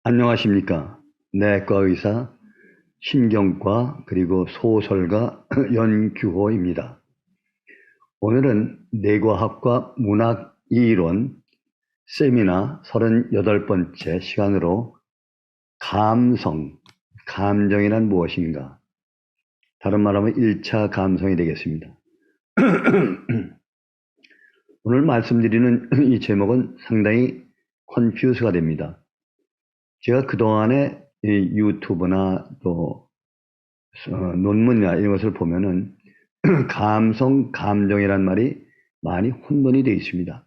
안녕하십니까. 내과 의사, 신경과 그리고 소설가 연규호입니다. 오늘은 뇌과학과 문학 이론 세미나 38번째 시간으로 감정이란 무엇인가? 다른 말하면 1차 감성이 되겠습니다. 오늘 말씀드리는 이 제목은 상당히 컨퓨즈가 됩니다. 제가 그동안에 유튜브나 또 논문이나 이런 것을 보면은 감정이란 말이 많이 혼돈이 되어 있습니다.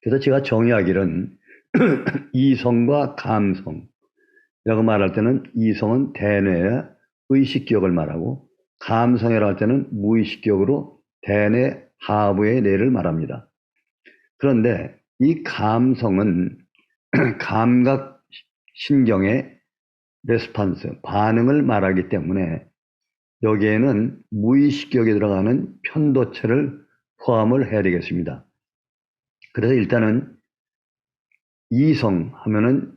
그래서 제가 정의하기는 이성과 감성이라고 말할 때는 이성은 대뇌의 의식기억을 말하고 감성이라고 할 때는 무의식기억으로 대뇌 하부의 뇌를 말합니다. 그런데 이 감성은 감각 신경의 레스판스, 반응을 말하기 때문에 여기에는 무의식기억에 들어가는 편도체를 포함을 해야 되겠습니다. 그래서 일단은 이성 하면은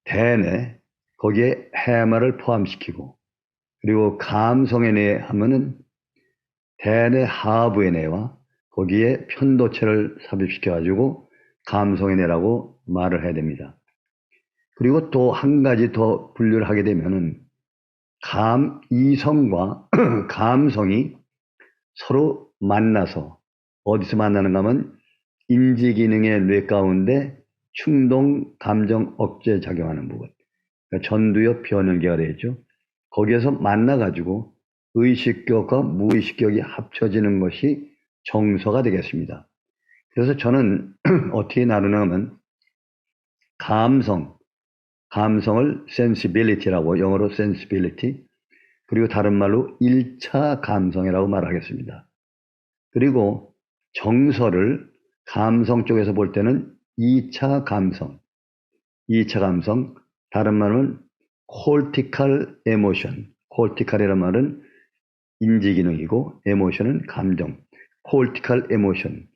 대뇌, 거기에 해마를 포함시키고, 그리고 감성의 뇌 하면은 대뇌 하부의 뇌와 거기에 편도체를 삽입시켜가지고 감성의 뇌라고 말을 해야 됩니다. 그리고 또 한 가지 더 분류를 하게 되면은 이성과 감성이 서로 만나서 어디서 만나는가 하면 인지기능의 뇌 가운데 충동, 감정, 억제 작용하는 부분, 그러니까 전두엽 변연계가 되겠죠. 거기에서 만나가지고 의식격과 무의식격이 합쳐지는 것이 정서가 되겠습니다. 그래서 저는 어떻게 나누냐 하면 감성을 sensibility라고, 영어로 sensibility, 그리고 다른 말로 1차 감성이라고 말하겠습니다. 그리고 정서를 감성 쪽에서 볼 때는 2차 감성, 다른 말은 cortical emotion, cortical이라는 말은 인지기능이고 emotion은 감정, cortical emotion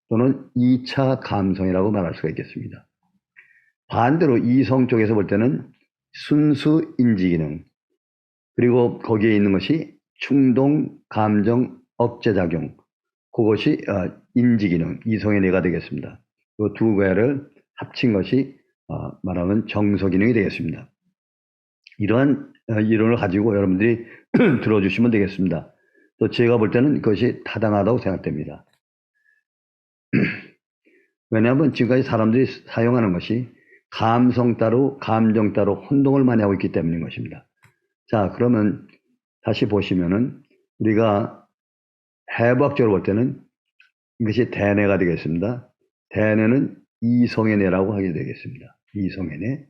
또는 2차 감성이라고 말할 수가 있겠습니다. 반대로 이성 쪽에서 볼 때는 순수 인지기능, 그리고 거기에 있는 것이 충동, 감정, 억제작용, 그것이 인지기능, 이성의 뇌가 되겠습니다. 이 두 개를 합친 것이 말하면 정서기능이 되겠습니다. 이러한 이론을 가지고 여러분들이 들어주시면 되겠습니다. 또 제가 볼 때는 그것이 타당하다고 생각됩니다. 왜냐하면 지금까지 사람들이 사용하는 것이 감성 따로 감정 따로 혼동을 많이 하고 있기 때문인 것입니다. 자, 그러면 다시 보시면은 우리가 해부학적으로 볼 때는 이것이 대뇌가 되겠습니다. 대뇌는 이성의 뇌라고 하게 되겠습니다. 이성의 뇌.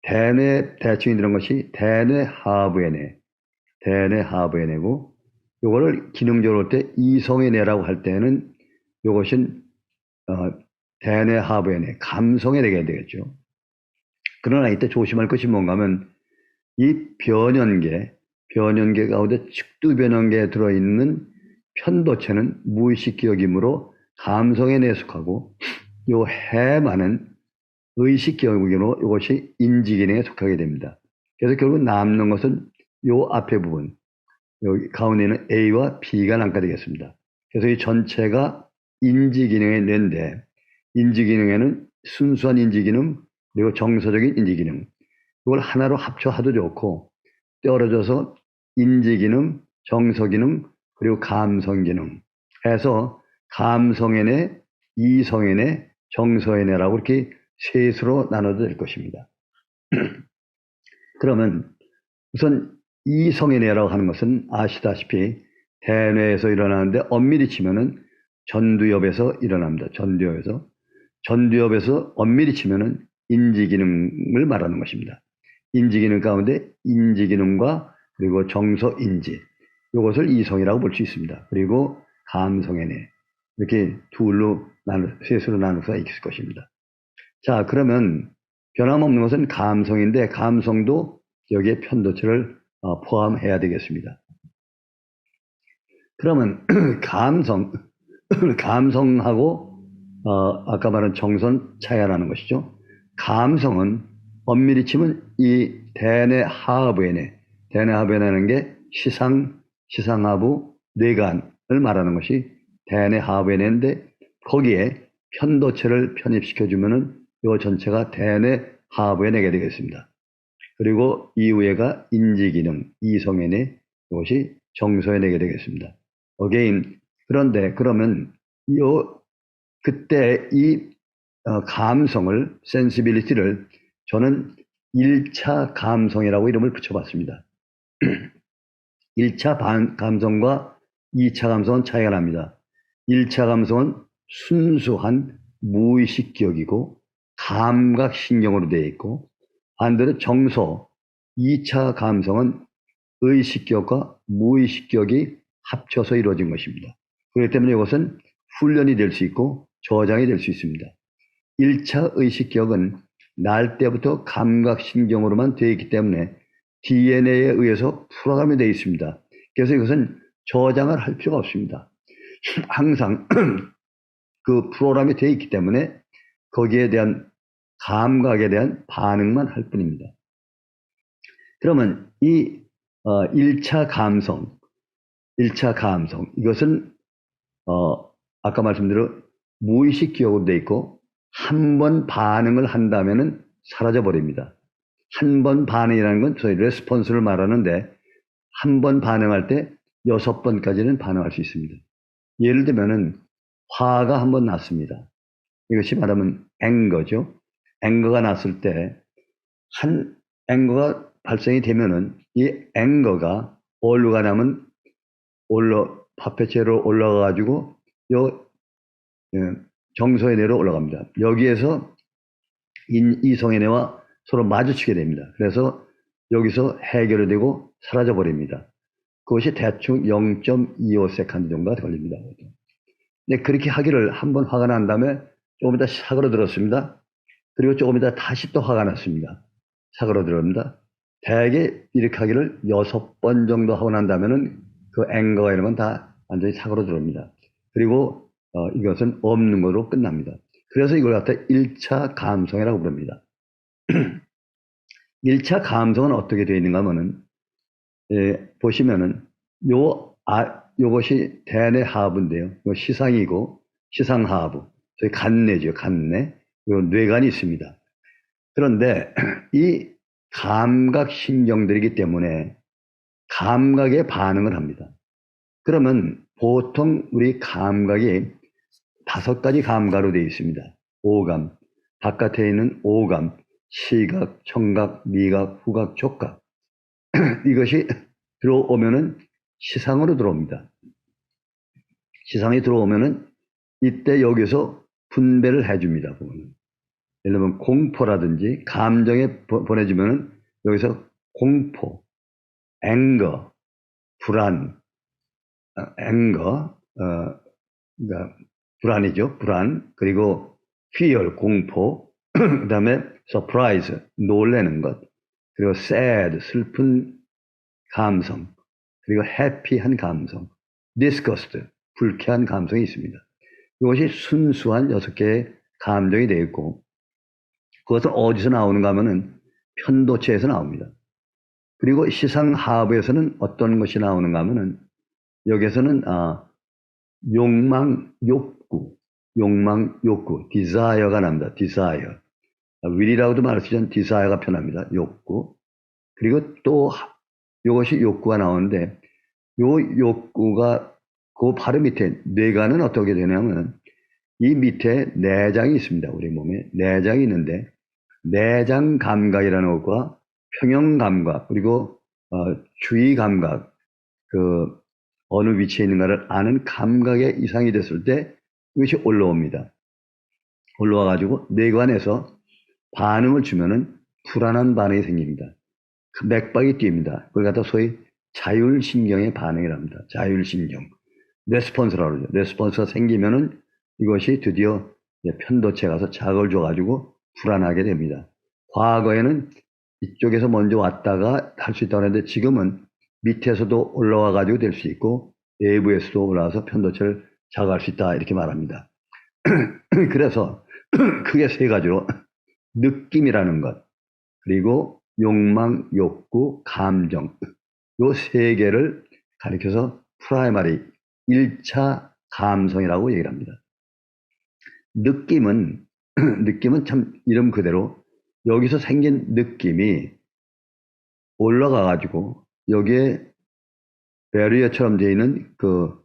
대뇌 대칭이 되는 것이 대뇌 하부의 뇌, 대뇌 하부의 뇌고, 요거를 기능적으로 볼 때 이성의 뇌라고 할 때는 요것은 대뇌 하부의 뇌, 감성의 뇌가 되겠죠. 그러나 이때 조심할 것이 뭔가 하면 이 변연계 가운데 측두 변연계에 들어있는 편도체는 무의식 기억이므로 감성에 뇌에 속하고, 요 해만은 의식 기억이므로 이것이 인지기능에 속하게 됩니다. 그래서 결국 남는 것은 요 앞에 부분, 여기 가운데 있는 A와 B가 남게 되겠습니다. 그래서 이 전체가 인지기능의 뇌인데, 인지기능에는 순수한 인지기능 그리고 정서적인 인지기능, 이걸 하나로 합쳐도 좋고, 떨어져서 인지기능, 정서기능, 그리고 감성기능 해서 감성의 뇌, 이성의 뇌, 정서의 뇌라고 이렇게 셋으로 나눠도 될 것입니다. 그러면 우선 이성의 뇌라고 하는 것은 아시다시피 대뇌에서 일어나는데 엄밀히 치면은 전두엽에서 일어납니다. 전두엽에서 엄밀히 치면은 인지기능을 말하는 것입니다. 인지기능 가운데 인지기능과 그리고 정서인지, 이것을 이성이라고 볼 수 있습니다. 그리고 감성의 뇌, 이렇게 셋으로 나눌 수가 있을 것입니다. 자, 그러면 변함없는 것은 감성인데, 감성도 여기에 편도체를 포함해야 되겠습니다. 그러면 감성하고 아까 말한 정선 차이라는 것이죠. 감성은 엄밀히 치면 이 대뇌 하부에네, 대뇌 하부에라는 게 시상하부, 뇌간을 말하는 것이 대뇌 하부에네인데 거기에 편도체를 편입시켜주면은 이 전체가 대뇌 하부에네가 되겠습니다. 그리고 이후에가 인지기능, 이성에네, 이것이 정서에네게 되겠습니다. 어게인. 그런데 그러면 그때 이 감성을, 센시빌리티를 저는 1차 감성이라고 이름을 붙여봤습니다. 1차 감성과 2차 감성은 차이가 납니다. 1차 감성은 순수한 무의식 기억이고 감각신경으로 되어 있고, 반대로 정서 2차 감성은 의식 기억과 무의식 기억이 합쳐서 이루어진 것입니다. 그렇기 때문에 이것은 훈련이 될 수 있고 저장이 될 수 있습니다. 1차 의식 기억은 날 때부터 감각신경으로만 되어 있기 때문에 DNA에 의해서 풀어가며 되어 있습니다. 그래서 이것은 저장을 할 필요가 없습니다. 항상 그 프로그램이 되어 있기 때문에 거기에 대한 감각에 대한 반응만 할 뿐입니다. 그러면 이 1차 감성 이것은 아까 말씀드린 무의식 기억으로 되어 있고 한 번 반응을 한다면은 사라져 버립니다. 한 번 반응이라는 건 저희 레스폰스를 말하는데 한 번 반응할 때 6번까지는 반응할 수 있습니다. 예를 들면은 화가 한 번 났습니다. 이것이 말하면 앵거죠. 앵거가 났을 때 한 앵거가 발생이 되면은 이 앵거가 어디로 가냐면 파페체로 올라가 가지고 정서의 뇌로 올라갑니다. 여기에서 이성의 뇌와 서로 마주치게 됩니다. 그래서 여기서 해결이 되고 사라져 버립니다. 그것이 대충 0.25세컨드 정도가 걸립니다. 근데 그렇게 하기를 한 번 화가 난 다음에 조금 이따 사그러들었습니다. 그리고 조금 이따 다시 또 화가 났습니다. 사그러들었습니다. 대개 이렇게 하기를 6번 정도 하고 난 다음에는 그 앵거가 이런 건 다 완전히 사그러들었습니다. 그리고 이것은 없는 것으로 끝납니다. 그래서 이걸 갖다 1차 감성이라고 부릅니다. 1차 감성은 어떻게 되어 있는가 하면은 보시면은 요것이 대뇌 하부인데요. 요 시상이고 시상하부, 저희 간뇌죠. 간뇌. 요 뇌관이 있습니다. 그런데 이 감각신경들이기 때문에 감각에 반응을 합니다. 그러면 보통 우리 감각이 5가지 감각으로 되어 있습니다. 오감, 바깥에 있는 오감, 시각, 청각, 미각, 후각, 촉각. 이것이 들어오면은 시상으로 들어옵니다. 시상이 들어오면은 이때 여기서 분배를 해줍니다. 보면은. 예를 들면 공포라든지 감정에 보내주면은 여기서 공포, 앵거, 불안, 그러니까 불안이죠. 불안. 그리고 fear, 공포. 그 다음에 surprise, 놀라는 것. 그리고 sad, 슬픈 감성. 그리고 happy한 감성. disgust, 불쾌한 감성이 있습니다. 이것이 순수한 6개의 감정이 되어 있고, 그것은 어디서 나오는가 하면은 편도체에서 나옵니다. 그리고 시상하부에서는 어떤 것이 나오는가 하면은 여기에서는 욕망, 욕구, desire가 납니다. desire. will이라고도 말할 수 있지만 desire가 편합니다. 욕구. 그리고 또 이것이 욕구가 나오는데 요 욕구가 그 바로 밑에 뇌관은 어떻게 되냐면 이 밑에 내장이 있습니다. 우리 몸에 내장이 있는데 내장 감각이라는 것과 평형 감각 그리고 주의 감각 그 어느 위치에 있는가를 아는 감각에 이상이 됐을 때 이것이 올라옵니다. 올라와 가지고 뇌관에서 반응을 주면은 불안한 반응이 생깁니다. 그 맥박이 뜁니다. 그걸 갖다 소위 자율신경의 반응이랍니다. 자율신경. 레스폰스라고 그러죠. 레스폰스가 생기면은 이것이 드디어 편도체 가서 자극을 줘가지고 불안하게 됩니다. 과거에는 이쪽에서 먼저 왔다가 할 수 있다고 했는데 지금은 밑에서도 올라와 가지고 될 수 있고 외부에서도 올라와서 편도체를 자극할 수 있다 이렇게 말합니다. 그래서 크게 3가지로 느낌이라는 것, 그리고 욕망, 욕구, 감정, 요 세 개를 가리켜서 프라이머리 1차 감성이라고 얘기를 합니다. 느낌은 느낌은 참 이름 그대로 여기서 생긴 느낌이 올라가 가지고 여기에 베리어처럼 되어 있는 그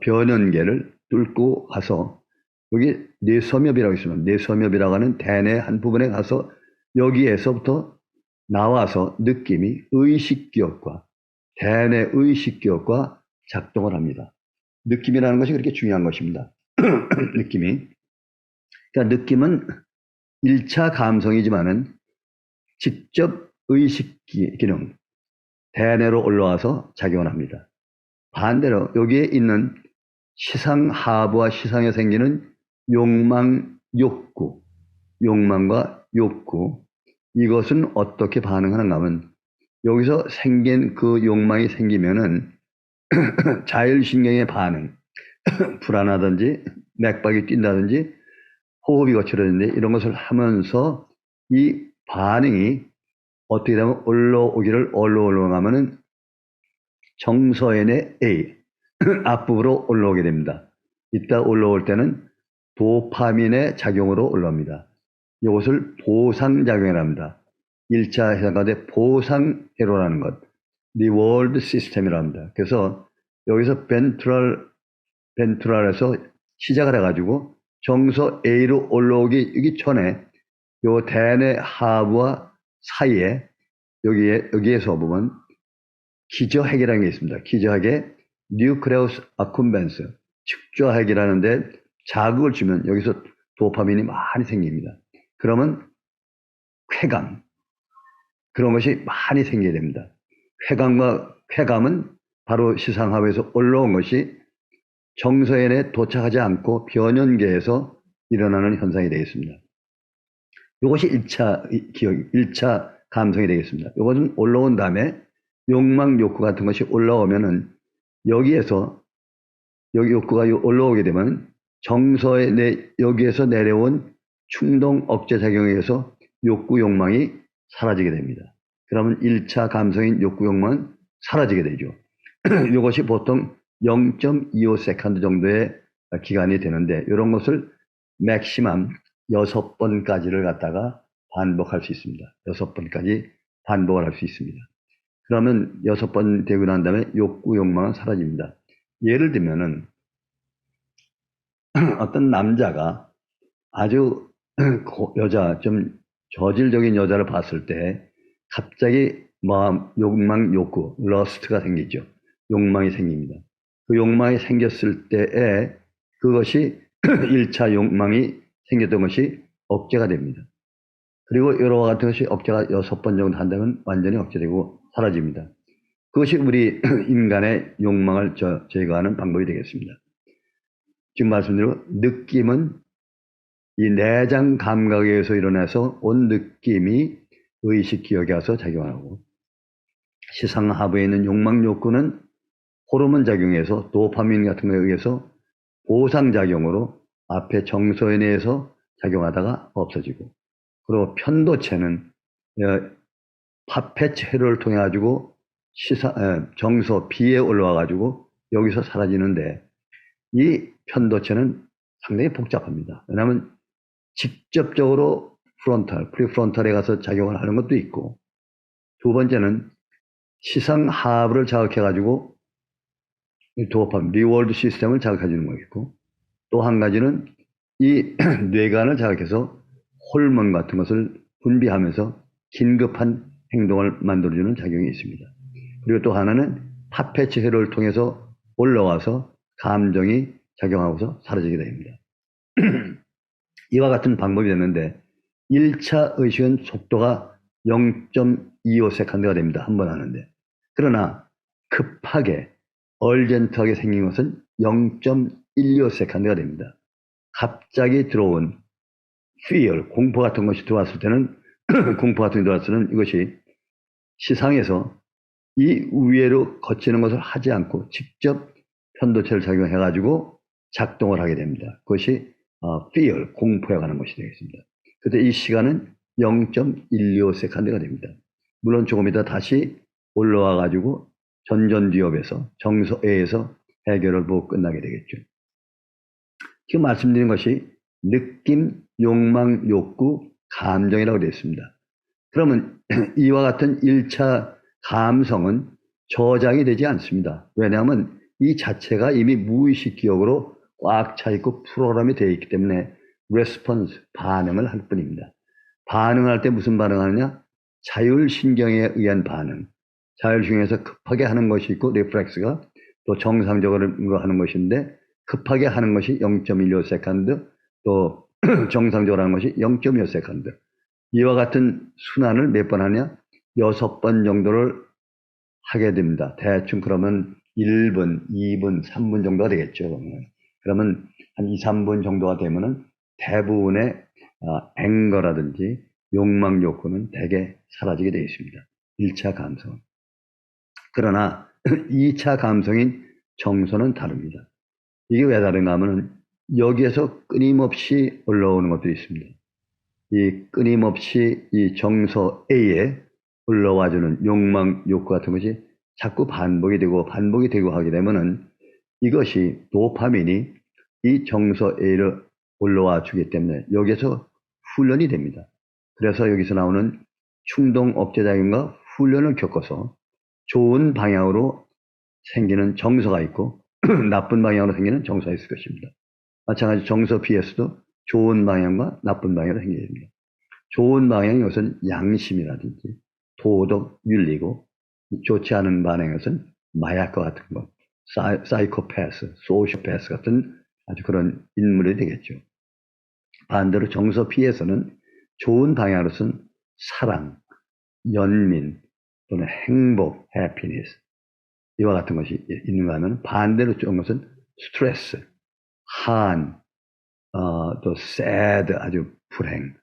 변연계를 뚫고 가서 여기 뇌섬엽이라고 있습니다. 뇌섬엽이라고 하는 대뇌 한 부분에 가서 여기에서부터 나와서 느낌이 의식기억과 대뇌 의식기억과 작동을 합니다. 느낌이라는 것이 그렇게 중요한 것입니다. 느낌이. 그러니까 느낌은 1차 감성이지만은 직접 의식 기능, 대뇌로 올라와서 작용을 합니다. 반대로 여기에 있는 시상하부와 시상에 생기는 욕망, 욕구, 욕망과 욕구, 이것은 어떻게 반응하는가 하면 여기서 생긴 그 욕망이 생기면은 자율신경의 반응, 불안하든지 맥박이 뛴다든지 호흡이 거칠어진다 이런 것을 하면서 이 반응이 어떻게 되면 올라오면은 정서연의 A 앞부분으로 올라오게 됩니다. 이따 올라올 때는 도파민의 작용으로 올라옵니다. 이것을 보상작용이라고 합니다. 1차 해상 가운데 보상회로라는 것, 리워드 시스템이라고 합니다. 그래서 여기서 벤트럴에서 시작을 해가지고 정서 A로 올라오기 전에 요 대뇌 하부와 사이에 여기에서 보면 기저핵이라는 게 있습니다. 기저핵에 뉴크레우스 아쿰벤스 측조핵이라는데 자극을 주면 여기서 도파민이 많이 생깁니다. 그러면 쾌감 그런 것이 많이 생기게 됩니다. 쾌감은 바로 시상하부에서 올라온 것이 정서연에 도착하지 않고 변연계에서 일어나는 현상이 되겠습니다. 이것이 1차 감성이 되겠습니다. 이것은 올라온 다음에 욕망, 욕구 같은 것이 올라오면은 여기에서 여기 욕구가 올라오게 되면 정서에 여기에서 내려온 충동 억제 작용에 의해서 욕구, 욕망이 사라지게 됩니다. 그러면 1차 감성인 욕구, 욕망은 사라지게 되죠. 이것이 보통 0.25세컨드 정도의 기간이 되는데 이런 것을 맥시멈 6번까지를 갖다가 반복할 수 있습니다. 6번까지 반복을 할 수 있습니다. 그러면 6번 되고 난 다음에 욕구, 욕망은 사라집니다. 예를 들면은 어떤 남자가 아주 여자, 좀 저질적인 여자를 봤을 때 갑자기 욕망, 욕구, 러스트가 생기죠. 욕망이 생깁니다. 그 욕망이 생겼을 때에 그것이 1차 욕망이 생겼던 것이 억제가 됩니다. 그리고 여러와 같은 것이 억제가 6번 정도 한다면 완전히 억제되고 사라집니다. 그것이 우리 인간의 욕망을 제거하는 방법이 되겠습니다. 지금 말씀드린 느낌은 이 내장 감각에 의해서 일어나서 온 느낌이 의식 기억에 와서 작용하고 시상하부에 있는 욕망 욕구는 호르몬 작용에서 도파민 같은 것에 의해서 보상작용으로 앞에 정서에 의해서 작용하다가 없어지고 그리고 편도체는 파페체를 통해 가지고 정서 B에 올라와 가지고 여기서 사라지는데 이 편도체는 상당히 복잡합니다. 왜냐하면 직접적으로 프리프론탈에 가서 작용을 하는 것도 있고 두 번째는 시상하부를 자극해 가지고 도파민, 리워드 시스템을 자극해 주는 거겠고 또 한 가지는 이 뇌관을 자극해서 호르몬 같은 것을 분비하면서 긴급한 행동을 만들어주는 작용이 있습니다. 그리고 또 하나는 파페체회로를 통해서 올라와서 감정이 작용하고서 사라지게 됩니다. 이와 같은 방법이 됐는데 1차 의식은 속도가 0.25세컨드가 됩니다. 한 번 하는데. 그러나 급하게 얼젠트하게 생긴 것은 0.12세컨드가 됩니다. 갑자기 들어온 fear, 공포 같은 것이 들어왔을 때는 공포 같은 게 들어왔을 때는 이것이 시상에서 이 우회로 거치는 것을 하지 않고 직접 편도체를 작용해 가지고 작동을 하게 됩니다. 그것이 fear, 공포에 관한 것이 되겠습니다. 그때 이 시간은 0.125세컨드가 됩니다. 물론 조금 이따 다시 올라와 가지고 전전두엽에서 정서 A에서 해결을 보고 끝나게 되겠죠. 지금 말씀드린 것이 느낌, 욕망, 욕구, 감정이라고 되어 있습니다. 그러면 이와 같은 1차 감성은 저장이 되지 않습니다. 왜냐하면 이 자체가 이미 무의식 기억으로 꽉 차 있고 프로그램이 되어 있기 때문에 레스폰스, 반응을 할 뿐입니다. 반응할 때 무슨 반응하느냐? 자율신경에 의한 반응. 자율신경에서 급하게 하는 것이 있고 리플렉스가 또 정상적으로 하는 것인데 급하게 하는 것이 0.15세컨드 또 정상적으로 하는 것이 0.5세컨드. 이와 같은 순환을 몇 번 하냐? 6번 정도를 하게 됩니다. 대충 그러면 1분, 2분, 3분 정도가 되겠죠. 그러면 한 2, 3분 정도가 되면은 대부분의 앵거라든지 욕망 욕구는 대개 사라지게 되어 있습니다. 1차 감성은. 그러나 2차 감성인 정서는 다릅니다. 이게 왜 다른가 하면 여기에서 끊임없이 올라오는 것들이 있습니다. 이 끊임없이 이 정서 A에 올라와주는 욕망, 욕구 같은 것이 자꾸 반복이 되고 하게 되면은 이것이 도파민이 이 정서 A를 올라와 주기 때문에 여기에서 훈련이 됩니다. 그래서 여기서 나오는 충동 억제작용과 훈련을 겪어서 좋은 방향으로 생기는 정서가 있고 나쁜 방향으로 생기는 정서가 있을 것입니다. 마찬가지 정서 B에서도 좋은 방향과 나쁜 방향으로 생기게 됩니다. 좋은 방향이 것은 양심이라든지 도덕, 윤리고 좋지 않은 방향인 것은 마약과 같은 것, 사이코패스, 소시오패스 같은 아주 그런 인물이 되겠죠. 반대로 정서 B에서는 좋은 방향으로서는 사랑, 연민 또는 행복, 해피니스 이와 같은 것이 있는가 하면 반대로 좋은 것은 스트레스, 한, 또 sad 아주 불행,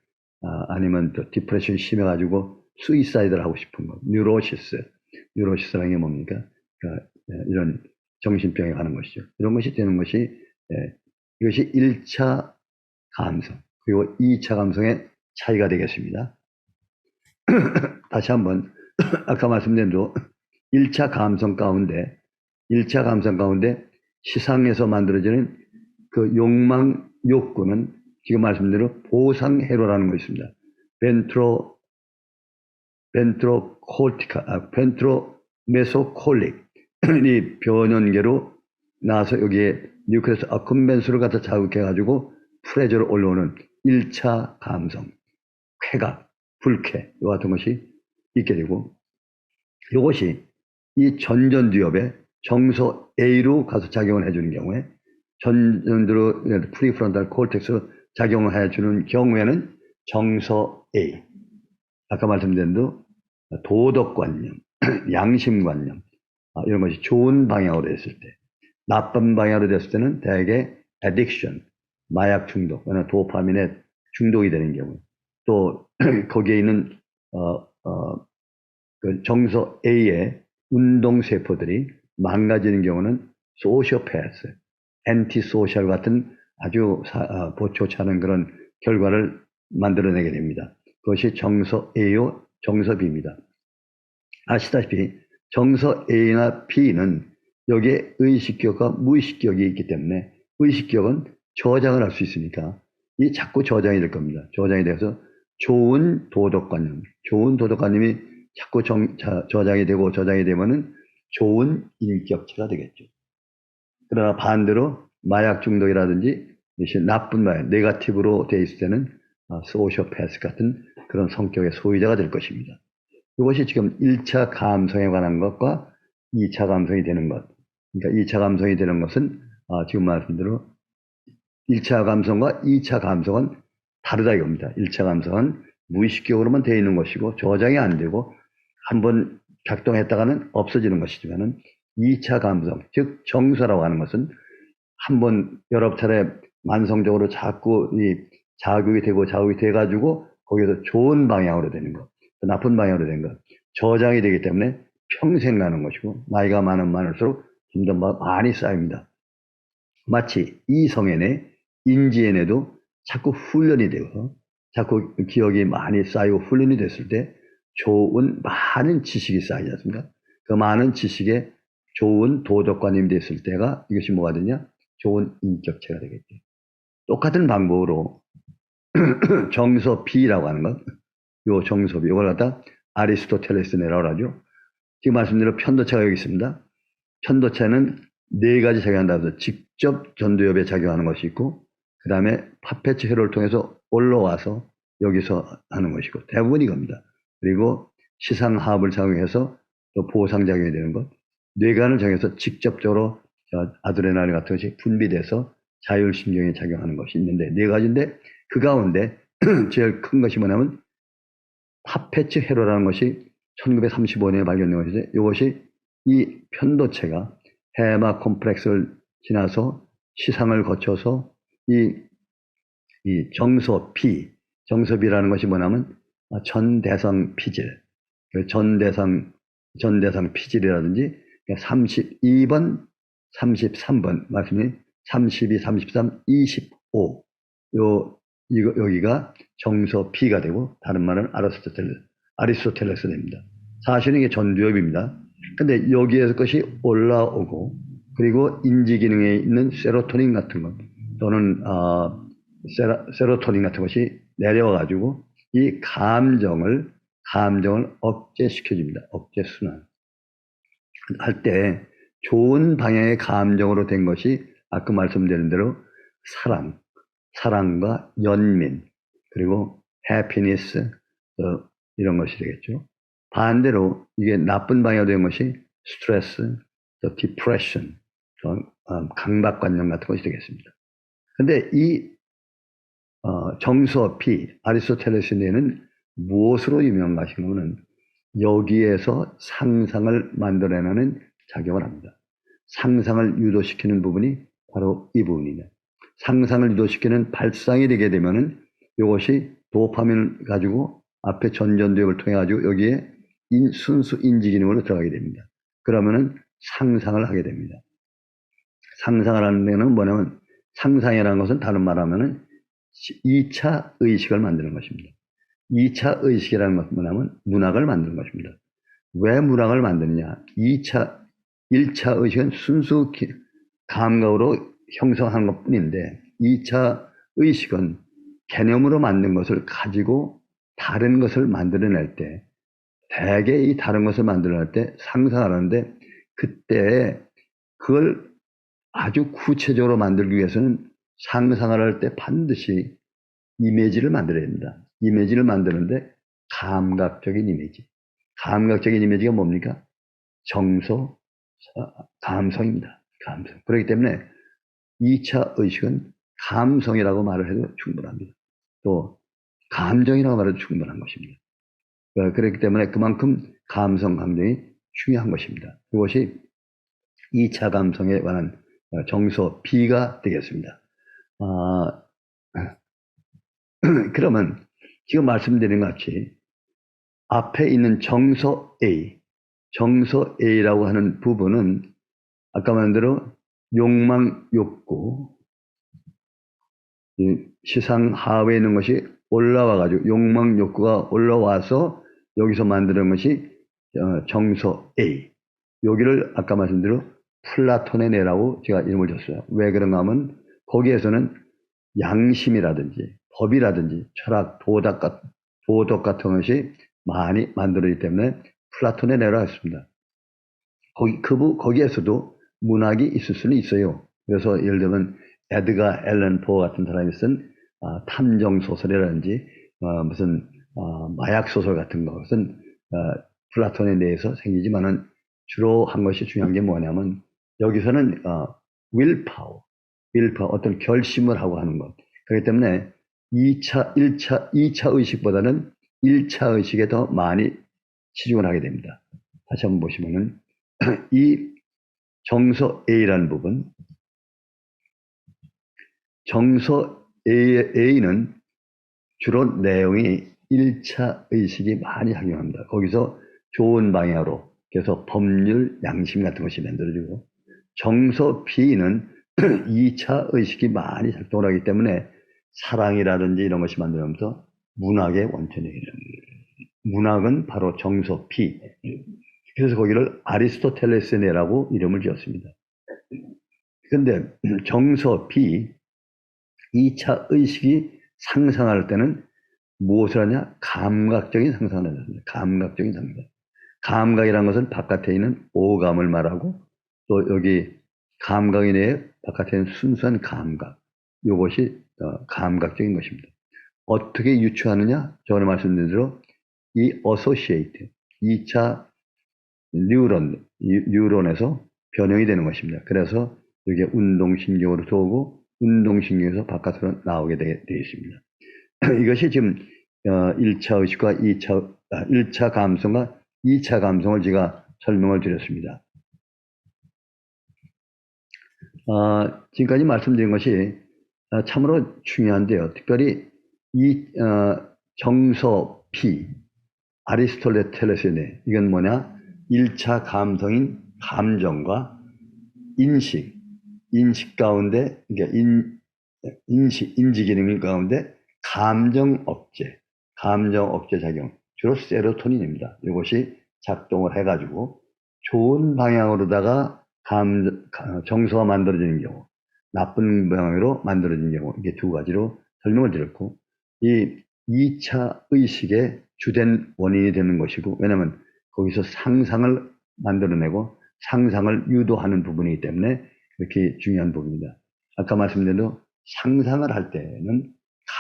아니면 또 디프레션이 심해가지고 수이사이드를 하고 싶은 것, 뉴로시스라는 게 뭡니까? 그러니까 이런 정신병에 가는 것이죠. 이런 것이 되는 것이 이것이 1차 감성 그리고 2차 감성의 차이가 되겠습니다. 다시 한번 아까 말씀드린 대로 1차 감성 가운데 시상에서 만들어지는 그 욕망, 욕구는 지금 말씀드린 대로 보상회로라는 것이 있습니다. 벤트로메소콜릭 이 변연계로 나와서 여기에 뉴클레스 아쿰벤스를 갖다 자극해가지고 프레저로 올라오는 1차 감성, 쾌각, 불쾌 이와 같은 것이 있게 되고 이것이 이 전전두엽에 정서 A로 가서 작용을 해주는 경우에 전전두로 프리프론탈 콜텍스로 작용을 해주는 경우에는 정서 A 아까 말씀드린 대로 도덕관념, 양심관념 이런 것이 좋은 방향으로 됐을 때 나쁜 방향으로 됐을 때는 대개 addiction, 마약 중독, 도파민에 중독이 되는 경우 또 거기에 있는 그 정서 A의 운동세포들이 망가지는 경우는 소시오패스, 엔티소셜 같은 아주 좋지 않은 그런 결과를 만들어내게 됩니다. 그것이 정서 A요, 정서 B입니다. 아시다시피 정서 A나 B는 여기에 의식기억과 무의식기억이 있기 때문에 의식기억은 저장을 할 수 있으니까 이 자꾸 저장이 될 겁니다. 저장이 돼서 좋은 도덕관념이 자꾸 저장이 되면은 좋은 인격체가 되겠죠. 그러나 반대로 마약 중독이라든지 나쁜 마약, 네거티브로 돼 있을 때는 소시오패스 같은 그런 성격의 소유자가 될 것입니다. 이것이 지금 1차 감성에 관한 것과 2차 감성이 되는 것. 그러니까 2차 감성이 되는 것은 지금 말씀드린 대로 1차 감성과 2차 감성은 다르다 이겁니다. 1차 감성은 무의식적으로만 되어 있는 것이고 저장이 안 되고 한번 작동했다가는 없어지는 것이지만은 2차 감성, 즉 정서라고 하는 것은 한번 여러 차례 만성적으로 자꾸 이 자극이 돼가지고 거기서 좋은 방향으로 되는 것, 나쁜 방향으로 되는 것, 저장이 되기 때문에 평생 가는 것이고 나이가 많을수록 점점 많이 쌓입니다. 마치 이성애내, 인지애내도 자꾸 훈련이 되어서 자꾸 기억이 많이 쌓이고 훈련이 됐을 때 좋은 많은 지식이 쌓이지 않습니까? 그 많은 지식에 좋은 도덕관념이 됐을 때가 이것이 뭐가 되냐? 좋은 인격체가 되겠죠. 똑같은 방법으로 정서 B라고 하는 것, 요 정서 B, 이걸 갖다 아리스토텔레스 내라고 하죠. 지금 말씀드린 편도체가 여기 있습니다. 편도체는 네 가지 작용한다고 해서 직접 전두엽에 작용하는 것이 있고, 그 다음에 파페츠 회로를 통해서 올라와서 여기서 하는 것이고, 대부분 이겁니다. 그리고 시상하합을 작용해서 또 보상작용이 되는 것, 뇌관을 정해서 직접적으로 아드레날린 같은 것이 분비돼서 자율신경에 작용하는 것이 있는데, 네 가지인데, 그 가운데 제일 큰 것이 뭐냐면 파페츠 회로라는 것이 1935년에 발견된 것인데, 이것이 이 편도체가 해마 콤플렉스를 지나서 시상을 거쳐서 이 정서비라는 것이 뭐냐면 전대상 피질, 전대상 피질이라든지 32번, 33번 말씀이 32, 33, 25 여기가 정서 B가 되고, 다른 말은 아리스토텔레스 됩니다. 사실은 이게 전두엽입니다. 근데 여기에서 것이 올라오고, 그리고 인지 기능에 있는 세로토닌 같은 것 또는 세로토닌 같은 것이 내려와 가지고 이 감정을 억제시켜줍니다. 억제 순환 할 때 좋은 방향의 감정으로 된 것이 아까 말씀드린 대로 사랑과 연민, 그리고 해피니스, 이런 것이 되겠죠. 반대로 이게 나쁜 방향으로 된 것이 스트레스, 디프레션, 강박관념 같은 것이 되겠습니다. 근데 이 정서 B, 아리스토텔레스는 무엇으로 유명하시냐면 여기에서 상상을 만들어내는 작용을 합니다. 상상을 유도시키는 부분이 바로 이 부분이냐. 상상을 유도시키는 발상이 되게 되면은 이것이 도파민을 가지고 앞에 전전두엽을 통해 가지고 여기에 순수 인지 기능으로 들어가게 됩니다. 그러면은 상상을 하게 됩니다. 상상을 하는 데는 뭐냐면, 상상이라는 것은 다른 말하면은 2차 의식을 만드는 것입니다. 2차 의식이라는 것은 뭐냐면 문학을 만드는 것입니다. 왜 문학을 만드느냐? 1차 의식은 순수 감각으로 형성하는 것 뿐인데, 2차 의식은 개념으로 만든 것을 가지고 다른 것을 만들어낼 때, 대개 이 다른 것을 만들어낼 때 상상을 하는데, 그때 그걸 아주 구체적으로 만들기 위해서는 상상을 할 때 반드시 이미지를 만들어야 됩니다. 이미지를 만드는데 감각적인 이미지가 뭡니까? 감성입니다. 감성. 그렇기 때문에 2차 의식은 감성이라고 말을 해도 충분합니다. 또 감정이라고 말해도 충분한 것입니다. 그렇기 때문에 그만큼 감성, 감정이 중요한 것입니다. 그것이 2차 감성에 관한 정서 B가 되겠습니다. 그러면 지금 말씀드린 것 같이 앞에 있는 정서 A라고 하는 부분은 아까 말한 대로 욕망, 욕구, 시상 하회에 있는 것이 올라와가지고 욕망, 욕구가 올라와서 여기서 만드는 것이 정서 A. 여기를 아까 말씀대로 플라톤의 뇌라고 제가 이름을 줬어요. 왜 그런가 하면 거기에서는 양심이라든지 법이라든지 철학, 도덕 같은 것이 많이 만들어지기 때문에 플라톤의 뇌라고 했습니다. 거기에서도 문학이 있을 수는 있어요. 그래서 예를 들면 에드가 앨런 포 같은 사람이 쓴 탐정 소설이라든지 무슨 마약 소설 같은 것은 플라톤에 대해서 생기지만은 주로 한 것이 중요한 게 뭐냐면 여기서는 willpower 어떤 결심을 하고 하는 것. 그렇기 때문에 2차 의식보다는 1차 의식에 더 많이 치중을 하게 됩니다. 다시 한번 보시면은 이 정서 A라는 부분, 정서 A는 주로 내용이 1차 의식이 많이 작용합니다. 거기서 좋은 방향으로, 그래서 법률, 양심 같은 것이 만들어지고, 정서 B는 2차 의식이 많이 작동을 하기 때문에 사랑이라든지 이런 것이 만들어지면서 문학의 원천이에요. 문학은 바로 정서, 피. 그래서 거기를 아리스토텔레스네라고 이름을 지었습니다. 그런데 정서, 피, 2차 의식이 상상할 때는 무엇을 하냐? 감각적인 상상을 합니다. 감각적인 상상. 감각이라는 것은 바깥에 있는 오감을 말하고 또 여기 감각이 내에 바깥에 있는 순수한 감각. 이것이 감각적인 것입니다. 어떻게 유추하느냐? 저번에 말씀드린 대로 이 associate, 2차 뉴런에서 변형이 되는 것입니다. 그래서 이게 운동신경으로 들어오고 운동신경에서 바깥으로 나오게 되어 있습니다. 이것이 지금 1차 의식과 1차 감성과 2차 감성을 제가 설명을 드렸습니다. 지금까지 말씀드린 것이 참으로 중요한데요. 특별히 이 정서 피, 아리스토텔레스네, 이건 뭐냐? 1차 감성인 감정과 인식 가운데, 그러니까 인지 기능 가운데 감정 억제 작용, 주로 세로토닌입니다. 이것이 작동을 해가지고 좋은 방향으로다가 정서가 만들어지는 경우, 나쁜 방향으로 만들어지는 경우, 이게 두 가지로 설명을 드렸고, 이 2차 의식의 주된 원인이 되는 것이고, 왜냐하면 거기서 상상을 만들어내고 상상을 유도하는 부분이기 때문에 이렇게 중요한 부분입니다. 아까 말씀드린 대로 상상을 할 때는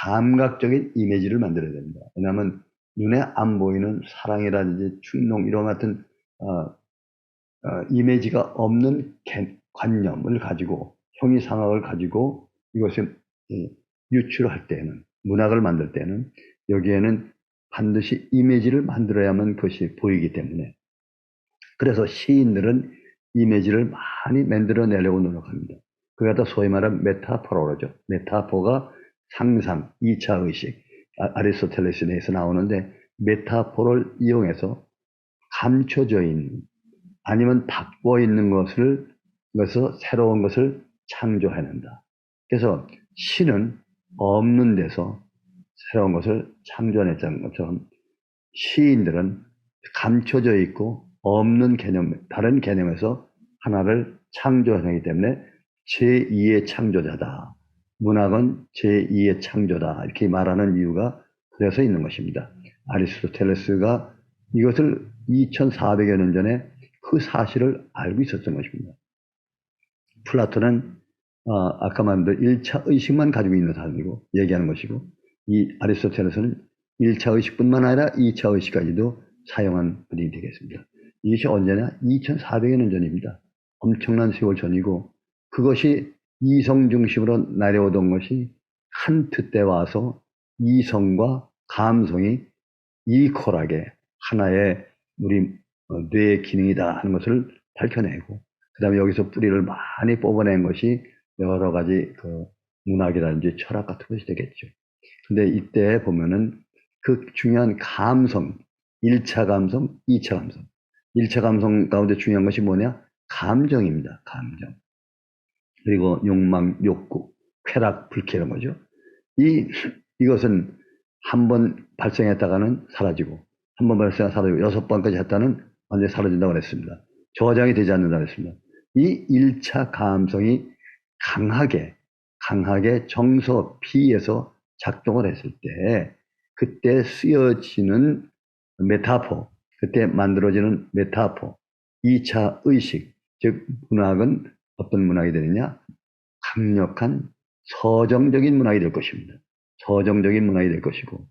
감각적인 이미지를 만들어야 됩니다. 왜냐하면 눈에 안 보이는 사랑이라든지 충동 이런 같은 이미지가 없는 관념을 가지고 형이상학을 가지고 이것을 유출할 때는 문학을 만들 때는 여기에는 반드시 이미지를 만들어야만 그것이 보이기 때문에 그래서 시인들은 이미지를 많이 만들어내려고 노력합니다. 그러다 소위 말하는 메타포라고 그러죠. 메타포가 상상, 2차 의식, 아리스토텔레스에서 나오는데 메타포를 이용해서 감춰져 있는 아니면 닫고 있는 것을 그래서 새로운 것을 창조해낸다. 그래서 시는 없는 데서 새로운 것을 창조해냈다는 것처럼 시인들은 감춰져 있고 없는 개념, 다른 개념에서 하나를 창조하기 때문에 제2의 창조자다. 문학은 제2의 창조다. 이렇게 말하는 이유가 그래서 있는 것입니다. 아리스토텔레스가 이것을 2400여 년 전에 그 사실을 알고 있었던 것입니다. 플라톤은 아까 말한 1차 의식만 가지고 있는 사람이고 얘기하는 것이고 이 아리스토텔레스는 1차 의식뿐만 아니라 2차 의식까지도 사용한 분이 되겠습니다. 이것이 언제냐? 2400여 년 전입니다. 엄청난 세월 전이고 그것이 이성 중심으로 내려오던 것이 칸트 때 와서 이성과 감성이 이퀄하게 하나의 우리 뇌의 기능이다 하는 것을 밝혀내고 그 다음에 여기서 뿌리를 많이 뽑아낸 것이 여러 가지 그 문학이라든지 철학 같은 것이 되겠죠. 근데 이때 보면은 그 중요한 감성, 1차 감성, 2차 감성. 1차 감성 가운데 중요한 것이 뭐냐? 감정입니다. 감정. 그리고 욕망, 욕구, 쾌락, 불쾌 이런 거죠. 이것은 한 번 발생했다가는 사라지고 한 번 발생하다 사라지고 6번까지 했다는 완전히 사라진다고 했습니다. 저장이 되지 않는다고 했습니다. 이 1차 감성이 강하게 정서 피에서 작동을 했을 때 그때 쓰여지는 메타포, 그때 만들어지는 메타포, 2차 의식, 즉 문학은 어떤 문학이 되느냐? 강력한 서정적인 문학이 될 것입니다. 서정적인 문학이 될 것이고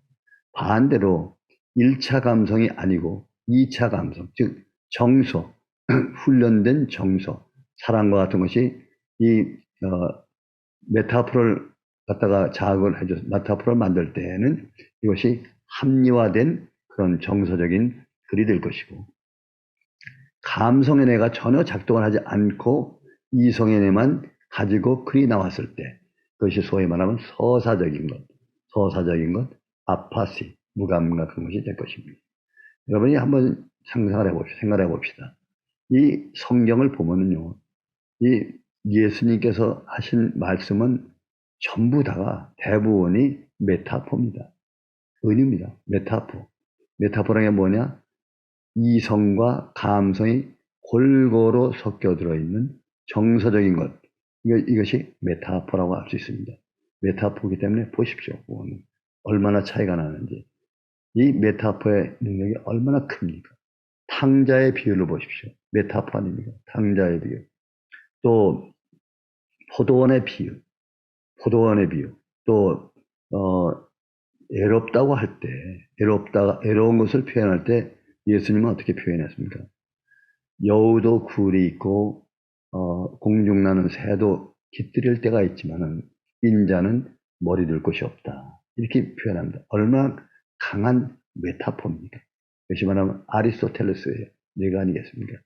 반대로 1차 감성이 아니고 2차 감성, 즉 정서, 훈련된 정서, 사랑과 같은 것이 이 메타포를 갖다가 자극을 해줘서 메타포를 만들 때에는 이것이 합리화된 그런 정서적인 글이 될 것이고 감성의 뇌가 전혀 작동을 하지 않고 이성의 뇌만 가지고 글이 나왔을 때 그것이 소위 말하면 서사적인 것, 아파시, 무감각한 것이 될 것입니다. 여러분이 한번 생각해 봅시다. 이 성경을 보면은요, 이 예수님께서 하신 말씀은 전부 다가 대부분이 메타포입니다. 은유입니다. 메타포. 메타포라는 게 뭐냐? 이성과 감성이 골고루 섞여 들어있는 정서적인 것. 이것이 메타포라고 할 수 있습니다. 메타포이기 때문에 보십시오. 얼마나 차이가 나는지. 이 메타포의 능력이 얼마나 큽니까? 탕자의 비율을 보십시오. 메타포 아닙니까? 탕자의 비율. 또 포도원의 비율. 포도원의 비율. 또 애롭다고 할 때, 애로운 것을 표현할 때 예수님은 어떻게 표현했습니까? 여우도 굴이 있고, 공중나는 새도 깃들일 때가 있지만은, 인자는 머리 둘 곳이 없다. 이렇게 표현합니다. 얼마나 강한 메타포입니까? 다시 말하면 아리스토텔레스의 뇌가 아니겠습니까?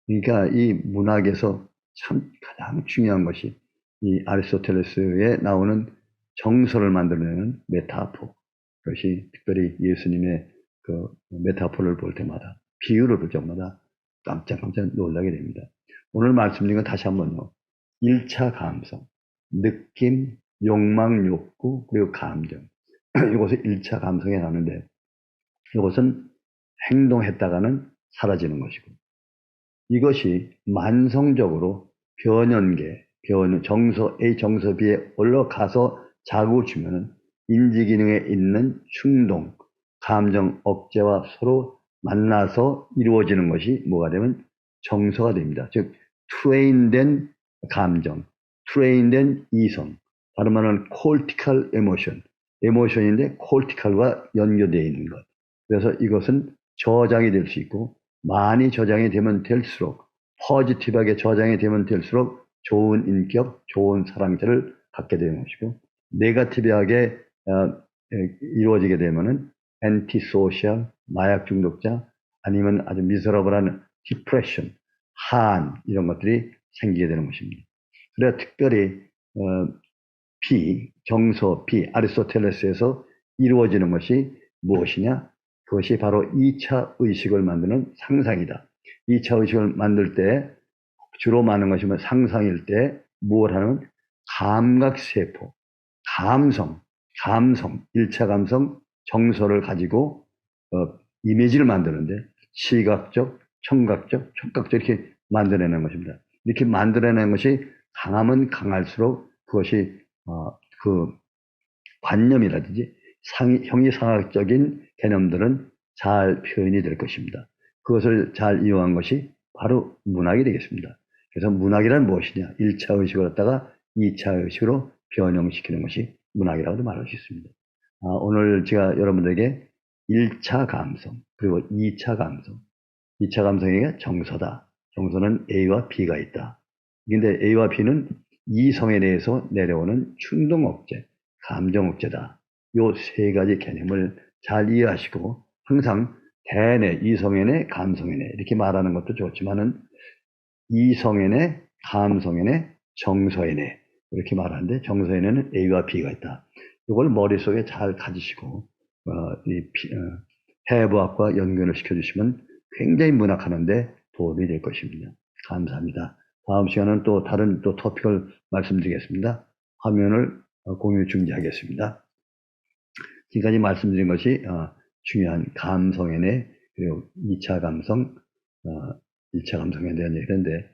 그러니까 이 문학에서 참 가장 중요한 것이 이 아리스토텔레스에 나오는 정서를 만들어내는 메타포. 그것이 특별히 예수님의 그 메타포를 볼 때마다, 비유를 볼 때마다 깜짝깜짝 놀라게 됩니다. 오늘 말씀드린 건 다시 한번요. 1차 감성, 느낌, 욕망, 욕구, 그리고 감정. 이것을 1차 감성에 나누는데 이것은 행동했다가는 사라지는 것이고 이것이 만성적으로 변연계, 정서 A, 정서 B에 올라가서 자극을 주면은 인지기능에 있는 충동, 감정, 억제와 서로 만나서 이루어지는 것이 뭐가 되면 정서가 됩니다. 즉, 트레인된 감정, 트레인된 이성, 다른 말은 콜티칼 에모션인데 콜티칼과 연결되어 있는 것. 그래서 이것은 저장이 될 수 있고 많이 저장이 되면 될수록 포지티브하게 저장이 되면 될수록 좋은 인격, 좋은 사랑들을 갖게 되는 것이고 네거티브하게 이루어지게 되면은 엔티소셜, 마약 중독자 아니면 아주 미저러블한 디프레션, 한 이런 것들이 생기게 되는 것입니다. 그래서 특별히 정서 B, 아리스토텔레스에서 이루어지는 것이 무엇이냐? 그것이 바로 2차 의식을 만드는 상상이다. 2차 의식을 만들 때 주로 많은 것이 상상일 때 무엇 하는 감각세포, 감성, 1차 감성, 정서를 가지고 이미지를 만드는데 시각적, 청각적, 촉각적 이렇게 만들어내는 것입니다. 이렇게 만들어내는 것이 강하면 강할수록 그것이 그 관념이라든지 형이상학적인 개념들은 잘 표현이 될 것입니다. 그것을 잘 이용한 것이 바로 문학이 되겠습니다. 그래서 문학이란 무엇이냐? 1차 의식을 갖다가 2차 의식으로 변형시키는 것이 문학이라고도 말할 수 있습니다. 오늘 제가 여러분들에게 1차 감성, 그리고 2차 감성, 2차 감성에게 정서다. 정서는 A와 B가 있다. 근데 A와 B는 이성에 대해서 내려오는 충동 억제, 감정 억제다. 요 세 가지 개념을 잘 이해하시고 항상 대내, 이성애내, 감성애내 이렇게 말하는 것도 좋지만은 이성애내, 감성애내, 정서애내 이렇게 말하는데 정서애내는 A와 B가 있다. 이걸 머릿속에 잘 가지시고 해부학과 연결을 시켜주시면 굉장히 문학하는데 도움이 될 것입니다. 감사합니다. 다음 시간은 또 다른 토픽을 말씀드리겠습니다. 화면을 공유 중지하겠습니다. 지금까지 말씀드린 것이 중요한 감성애내 그리고 2차 감성, 1차 감성에 대한 얘기인데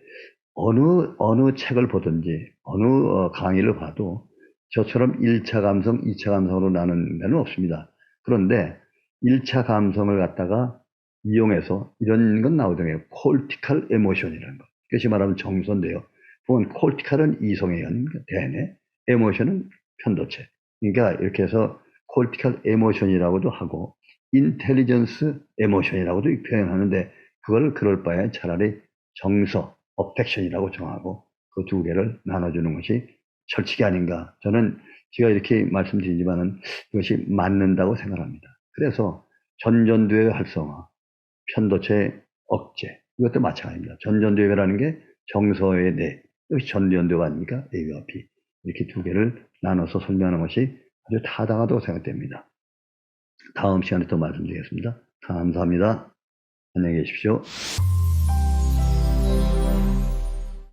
어느 책을 보든지 어느 강의를 봐도 저처럼 1차 감성, 2차 감성으로 나누는 데는 없습니다. 그런데 1차 감성을 갖다가 이용해서 이런 건 나오잖아요. 콜티칼 에모션이라는 것. 그것이 말하면 정서인데요. 보면 콜티칼은 이성의 연입니다. 대뇌, 에모션은 편도체. 그러니까 이렇게 해서 콜티칼 에모션이라고도 하고 인텔리전스 에모션이라고도 표현하는데 그걸 그럴 바에 차라리 정서, 어펙션이라고 정하고 그 두 개를 나눠주는 것이 철칙이 아닌가. 저는 제가 이렇게 말씀드리지만은 이것이 맞는다고 생각합니다. 그래서 전전두의 활성화, 편도체 억제 이것도 마찬가지입니다. 전전두회라는 게 정서의 뇌, 이것이 전전두가 아닙니까? A와 B 이렇게 두 개를 나눠서 설명하는 것이 아주 타당하다고 생각됩니다. 다음 시간에 또 말씀드리겠습니다. 감사합니다. 안녕히 계십시오.